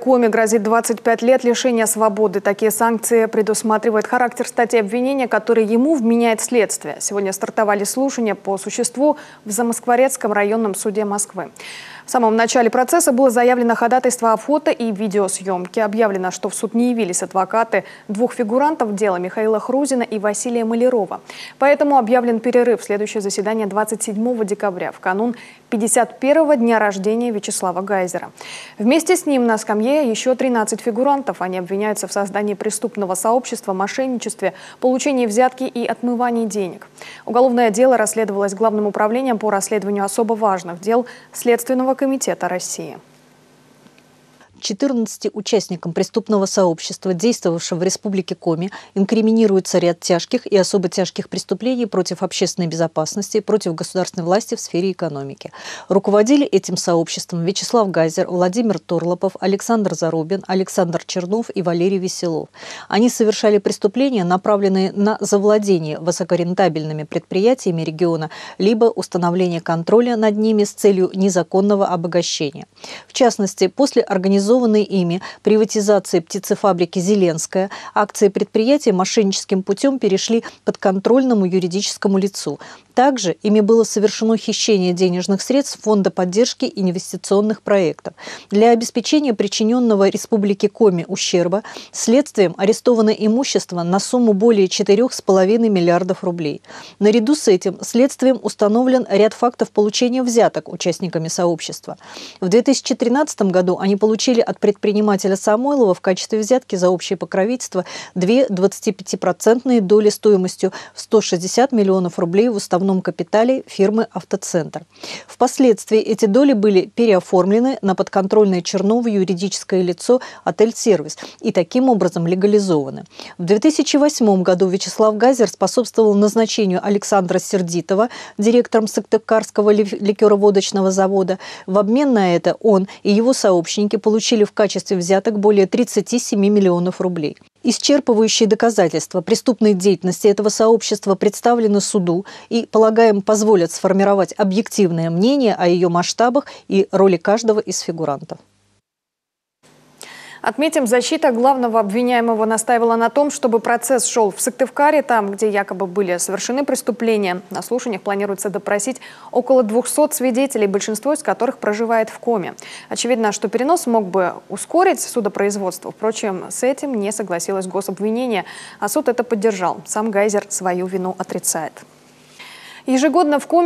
Коми грозит 25 лет лишения свободы. Такие санкции предусматривает характер статьи обвинения, который ему вменяет следствие. Сегодня стартовали слушания по существу в Замоскворецком районном суде Москвы. В самом начале процесса было заявлено ходатайство о фото- и видеосъемке. Объявлено, что в суд не явились адвокаты двух фигурантов дела Михаила Хрузина и Василия Малярова. Поэтому объявлен перерыв. Следующее заседание 27 декабря, в канун 51-го дня рождения Вячеслава Гайзера. Вместе с ним на скамье еще 13 фигурантов. Они обвиняются в создании преступного сообщества, мошенничестве, получении взятки и отмывании денег. Уголовное дело расследовалось Главным управлением по расследованию особо важных дел Следственного комитета России. 14 участникам преступного сообщества, действовавшего в Республике Коми, инкриминируется ряд тяжких и особо тяжких преступлений против общественной безопасности, против государственной власти в сфере экономики. Руководили этим сообществом Вячеслав Гайзер, Владимир Торлопов, Александр Зарубин, Александр Чернов и Валерий Веселов. Они совершали преступления, направленные на завладение высокорентабельными предприятиями региона, либо установление контроля над ними с целью незаконного обогащения. В частности, после организованной ими приватизации птицефабрики «Зеленская» акции предприятия мошенническим путем перешли подконтрольному юридическому лицу. Также ими было совершено хищение денежных средств Фонда поддержки инвестиционных проектов. Для обеспечения причиненного Республике Коми ущерба следствием арестовано имущество на сумму более 4,5 миллиардов рублей. Наряду с этим следствием установлен ряд фактов получения взяток участниками сообщества. В 2013 году они получили от предпринимателя Самойлова в качестве взятки за общее покровительство 2 25% доли стоимостью в 160 миллионов рублей в уставном капитале фирмы «Автоцентр». Впоследствии эти доли были переоформлены на подконтрольное Чернову юридическое лицо «Отель-сервис» и таким образом легализованы. В 2008 году Вячеслав Гайзер способствовал назначению Александра Сердитова директором Сыктывкарского ликероводочного завода. В обмен на это он и его сообщники получили в качестве взяток более 37 миллионов рублей. Исчерпывающие доказательства преступной деятельности этого сообщества представлены суду и, полагаем, позволят сформировать объективное мнение о ее масштабах и роли каждого из фигурантов. Отметим, защита главного обвиняемого настаивала на том, чтобы процесс шел в Сыктывкаре, там, где якобы были совершены преступления. На слушаниях планируется допросить около 200 свидетелей, большинство из которых проживает в Коми. Очевидно, что перенос мог бы ускорить судопроизводство. Впрочем, с этим не согласилось гособвинение, а суд это поддержал. Сам Гайзер свою вину отрицает. Ежегодно в Коми